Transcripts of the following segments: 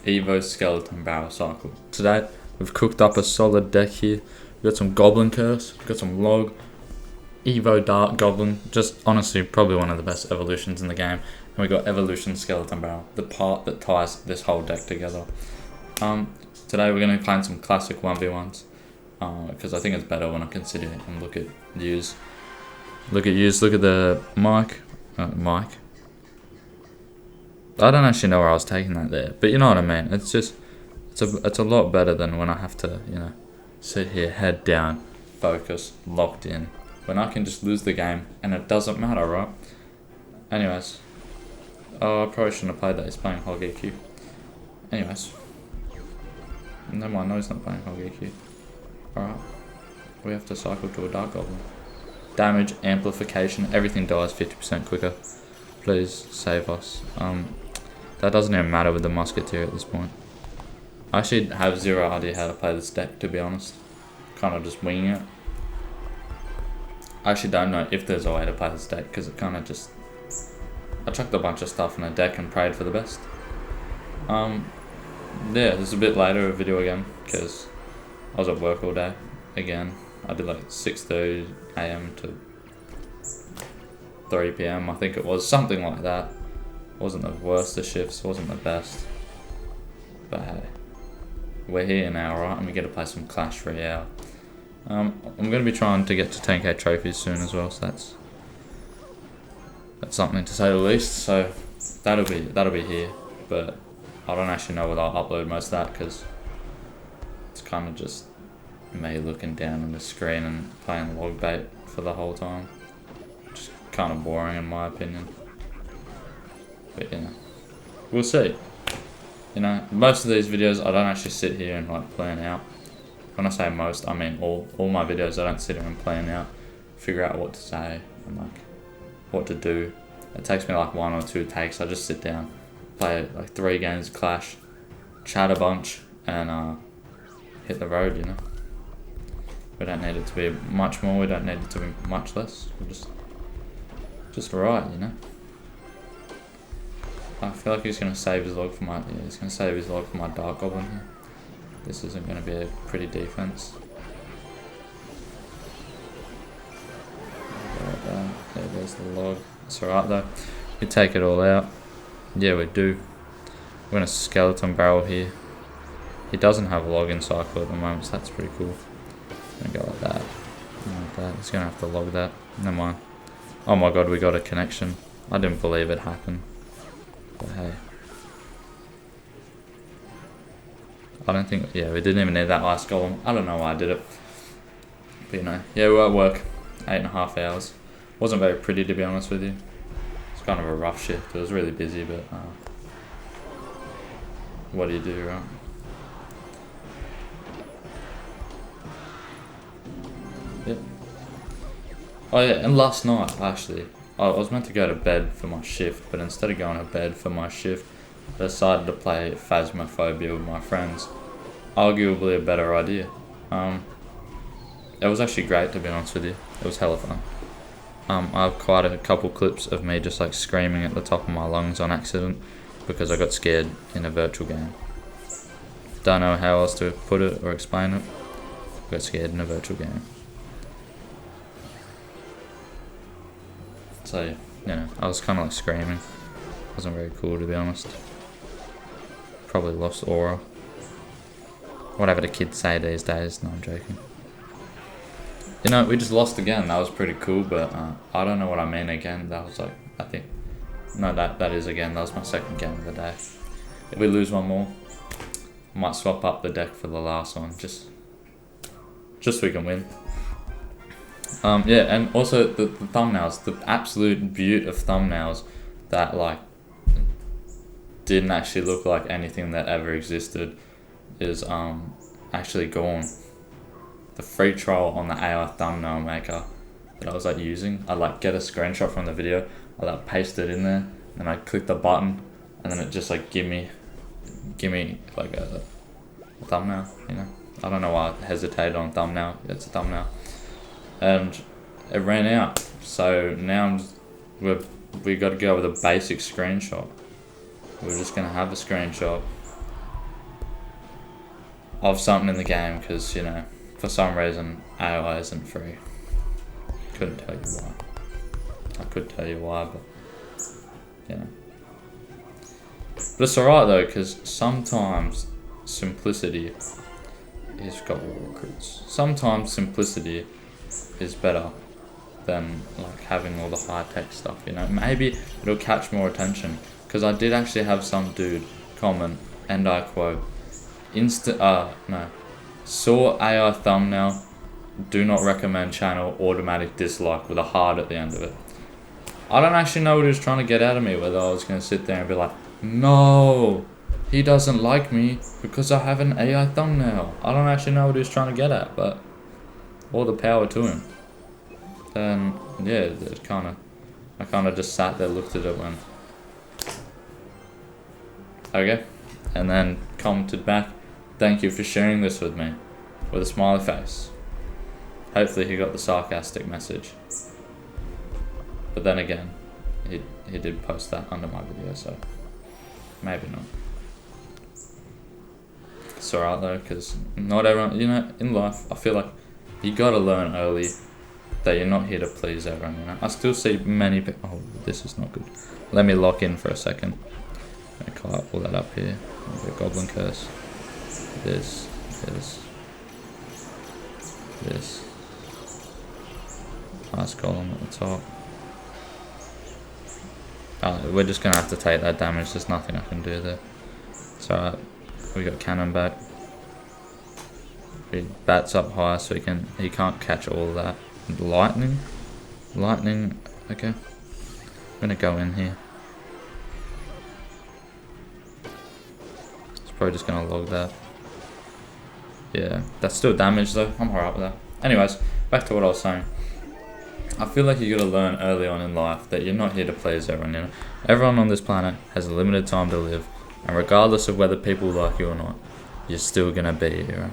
Evo Skeleton Barrel Cycle. Today, we've cooked up a solid deck here. We've got some Goblin Curse, we've got some Log, Evo Dark Goblin, just honestly probably one of the best evolutions in the game. And we got Evolution Skeleton Barrel, the part that ties this whole deck together. Today we're going to be playing some classic 1v1s, because I think it's better when I consider and look at use. Look at the mic. I don't actually know where I was taking that there, but you know what I mean. It's just, it's a lot better than when I have to, sit here, head down, focus, locked in. When I can just lose the game and it doesn't matter, right? Anyways, I probably shouldn't have played that. He's playing Hog EQ. Anyways, never mind. No, he's not playing Hog EQ. Alright, we have to cycle to a Dark Goblin. Damage, amplification, everything dies 50% quicker. Please save us. That doesn't even matter with the Musketeer at this point. I actually have zero idea how to play this deck, to be honest. Kind of just winging it. I actually don't know if there's a way to play this deck, because it kind of just... I chucked a bunch of stuff in a deck and prayed for the best. Yeah, this is a bit later of a video again, because I was at work all day, again. I did like 6:30 AM to 3 PM, I think it was, something like that. Wasn't the worst of shifts, wasn't the best. But hey, we're here now, right? And we get to play some Clash Royale. I'm going to be trying to get to 10k trophies soon as well, so that's something to say the least. So that'll be here, but I don't actually know whether I'll upload most of that, because it's kind of just me looking down on the screen and playing log bait for the whole time. Just kind of boring in my opinion. But we'll see. Most of these videos I don't actually sit here and like plan out. When I say most, I mean all my videos. I don't sit here and plan out, figure out what to say and like what to do. It takes me like 1 or 2 takes. I just sit down, play like 3 games of Clash, chat a bunch, and hit the road. We don't need it to be much more. We don't need it to be much less. We're just right. I feel like he's gonna save his log for my. Yeah, he's gonna save his log for my Dark Goblin here. This isn't gonna be a pretty defense. There's the log. It's alright though. We take it all out. Yeah, we do. We're gonna Skeleton Barrel here. He doesn't have a log in cycle at the moment, so that's pretty cool. I'm gonna go like that. Like that. He's gonna have to log that. Never mind. Oh my god, we got a connection. I didn't believe it happened. But hey. I don't think, yeah, we didn't even need that last golem. I don't know why I did it. But yeah, we were at work 8.5 hours. Wasn't very pretty, to be honest with you. It's kind of a rough shift. It was really busy, but what do you do, right? Yep. Oh yeah, and last night, actually, I was meant to go to bed for my shift, but instead of going to bed for my shift, I decided to play Phasmophobia with my friends. Arguably a better idea. It was actually great, to be honest with you. It was hella fun. I have quite a couple clips of me just like screaming at the top of my lungs on accident because I got scared in a virtual game. Don't know how else to put it or explain it. I got scared in a virtual game. So, I was kind of like screaming. Wasn't very cool, to be honest. Probably lost aura. Whatever the kids say these days. No, I'm joking. We just lost again. That was pretty cool, but I don't know what I mean again. That was like, I think... No, that is again. That was my second game of the day. If we lose one more, I might swap up the deck for the last one. Just so we can win. Yeah, and also the thumbnails. The absolute beauty of thumbnails that like didn't actually look like anything that ever existed is actually gone. The free trial on the AI thumbnail maker that I was like using, I'd like get a screenshot from the video, I'd like paste it in there, and I'd click the button, and then it just like give me like a thumbnail. I don't know why I hesitated on thumbnail. It's a thumbnail, and it ran out. So now we got to go with a basic screenshot. We're just gonna have a screenshot of something in the game because, you know, for some reason AI isn't free. Couldn't tell you why. I could tell you why, but, you know. But it's alright though, because sometimes simplicity is got war recruits. Sometimes simplicity is better than like having all the high tech stuff, you know. Maybe it'll catch more attention, because I did actually have some dude comment, and I quote, saw AI thumbnail, do not recommend channel, automatic dislike with a heart at the end of it. I don't actually know what he was trying to get out of me, whether I was going to sit there and be like, no, he doesn't like me because I have an AI thumbnail. I don't actually know what he was trying to get at, but all the power to him. Then, yeah, I kind of just sat there, looked at it, went, okay, and then commented back, thank you for sharing this with me, with a smiley face. Hopefully he got the sarcastic message. But then again, he did post that under my video, so maybe not. It's alright though, because not everyone, you know, in life, I feel like you gotta learn early that you're not here to please everyone, you know. I still see many people, oh, this is not good. Let me lock in for a second. I can't pull that up here. The Goblin Curse. This. Last column at the top. We're just gonna have to take that damage. There's nothing I can do there. It's alright. We got cannon back. He bats up high so he can't catch all of that. Lightning. Okay. I'm gonna go in here. It's probably just gonna log that. Yeah, that's still damage though. I'm alright with that. Anyways, back to what I was saying. I feel like you gotta learn early on in life that you're not here to please everyone, you know. Everyone on this planet has a limited time to live, and regardless of whether people like you or not, you're still gonna be here, right?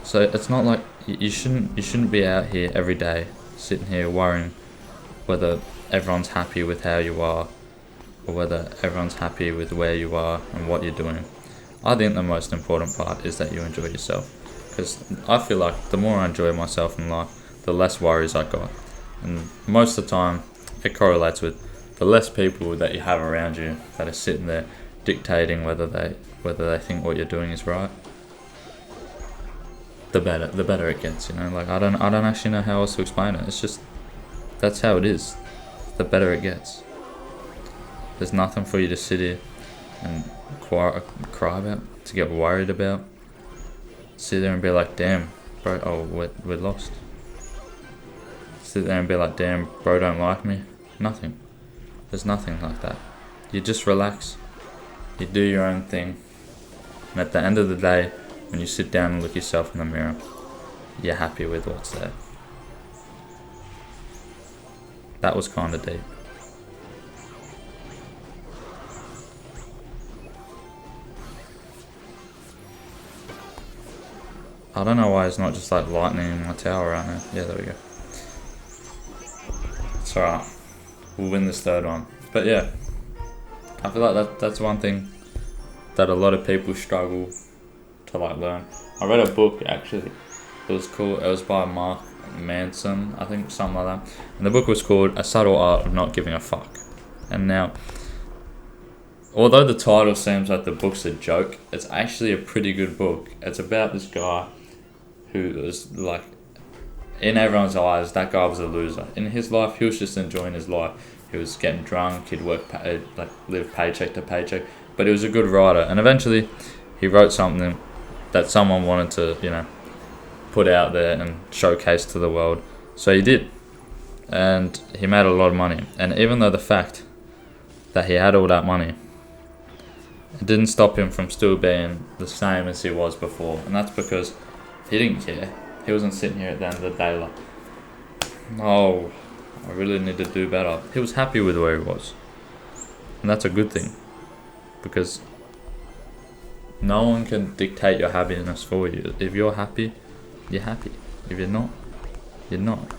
So it's not like you shouldn't be out here every day, sitting here worrying whether everyone's happy with how you are, or whether everyone's happy with where you are and what you're doing. I think the most important part is that you enjoy yourself, because I feel like the more I enjoy myself in life, the less worries I got. And most of the time, it correlates with the less people that you have around you that are sitting there dictating whether they think what you're doing is right. The better it gets, you know. Like I don't actually know how else to explain it. It's just that's how it is. The better it gets. There's nothing for you to sit here and cry about, to get worried about. Sit there and be like, damn, bro, oh we're lost. Sit there and be like, damn, bro don't like me. Nothing. There's nothing like that. You just relax. You do your own thing. And at the end of the day, when you sit down and look yourself in the mirror, you're happy with what's there. That was kind of deep. I don't know why it's not just like lightning in my tower right now. Yeah, there we go. It's alright. We'll win this third one. But yeah, I feel like that's one thing that a lot of people struggle to like learn. I read a book actually. It was by Mark Manson, I think, something like that. And the book was called A Subtle Art of Not Giving a Fuck. And now, although the title seems like the book's a joke, it's actually a pretty good book. It's about this guy who was like, in everyone's eyes, that guy was a loser. In his life, he was just enjoying his life. He was getting drunk, he'd live paycheck to paycheck, but he was a good writer. And eventually, he wrote something that someone wanted to, you know, put out there and showcase to the world. So he did. And he made a lot of money. And even though the fact that he had all that money, it didn't stop him from still being the same as he was before. And that's because he didn't care. He wasn't sitting here at the end of the day like, oh, I really need to do better. He was happy with where he was. And that's a good thing. Because no one can dictate your happiness for you. If you're happy, you're happy. If you're not, you're not.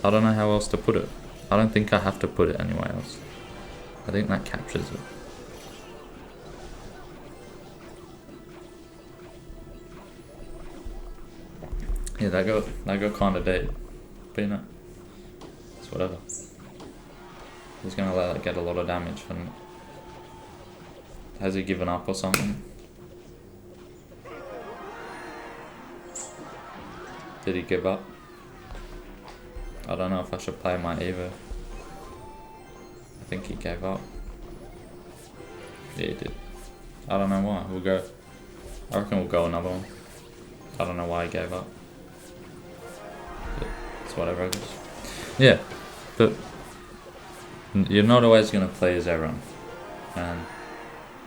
I don't know how else to put it. I don't think I have to put it anywhere else. I think that captures it. Yeah, that got kind of deep. But you know, it's whatever. He's gonna let it get a lot of damage. And has he given up or something? Did he give up? I don't know if I should play my Evo. I think he gave up. Yeah, he did. I don't know why. I reckon we'll go another one. I don't know why he gave up. But it's whatever, I guess. Yeah, but you're not always going to please everyone. And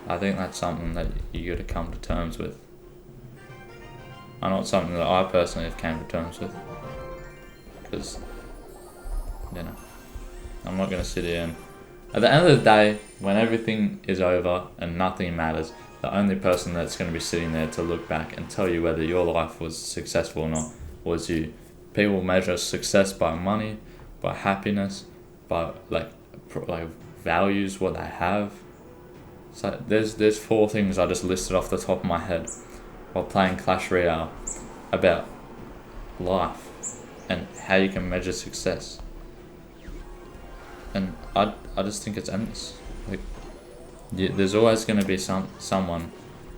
I think that's something that you got to come to terms with. And not something that I personally have came to terms with. Because, you know, I'm not going to sit here and... At the end of the day, when everything is over and nothing matters, the only person that's going to be sitting there to look back and tell you whether your life was successful or not was you. People measure success by money, by happiness, by like values, what they have. So there's 4 things I just listed off the top of my head while playing Clash Royale about life and how you can measure success. And I just think it's endless. Like, there's always going to be someone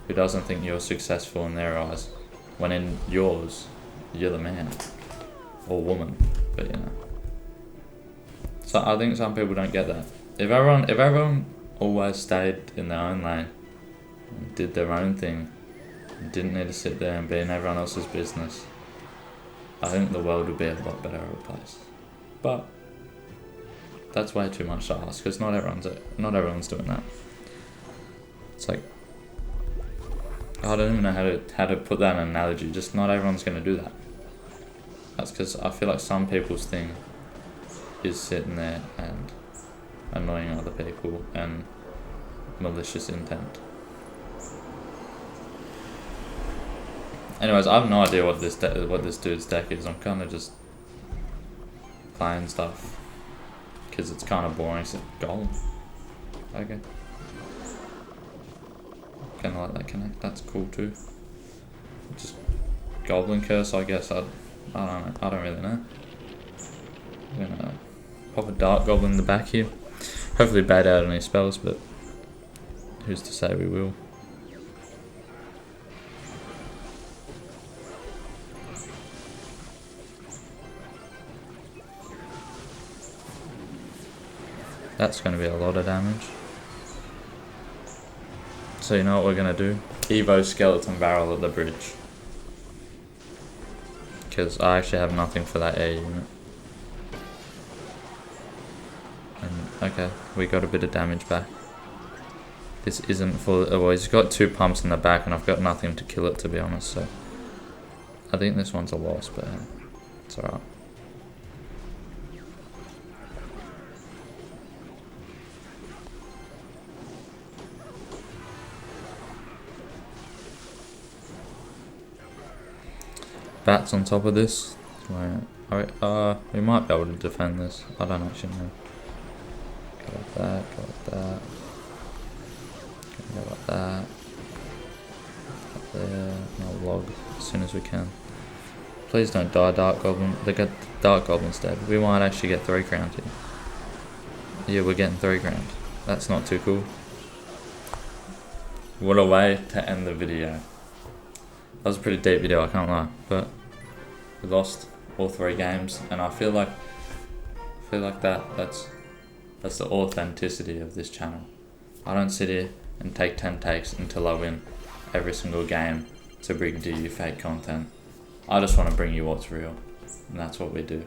who doesn't think you're successful in their eyes, when in yours, you're the man or woman. But you know, so I think some people don't get that. If everyone always stayed in their own lane and did their own thing, and didn't need to sit there and be in everyone else's business, I think the world would be a lot better of a place. But that's way too much to ask, because not everyone's doing that. It's like, I don't even know how to put that in an analogy. Just not everyone's going to do that. That's because I feel like some people's thing is sitting there and annoying other people and malicious intent. Anyways, I have no idea what this dude's deck is. I'm kind of just playing stuff because it's kind of boring. It's golem. Okay. Kind of let that connect. That's cool too. Just Goblin Curse, I guess. I don't know. I don't really know. I'm gonna pop a Dark Goblin in the back here. Hopefully bait out any spells, but who's to say we will? That's going to be a lot of damage. So you know what we're going to do? Evo Skeleton Barrel at the bridge. Because I actually have nothing for that air unit. And okay, we got a bit of damage back. This isn't full. Oh, well, he's got 2 pumps in the back and I've got nothing to kill it, to be honest. So I think this one's a loss, but it's alright. Bats on top of this. We might be able to defend this. I don't actually know. Go like that, go like that. Go like that. Up there. And I'll log as soon as we can. Please don't die, Dark Goblin. They got Dark Goblin's dead. We might actually get 3 grand here. Yeah, we're getting 3 grand. That's not too cool. What a way to end the video. That was a pretty deep video, I can't lie, but we lost all 3 games, and I feel like that's the authenticity of this channel. I don't sit here and take 10 takes until I win every single game to bring to you fake content. I just want to bring you what's real, and that's what we do.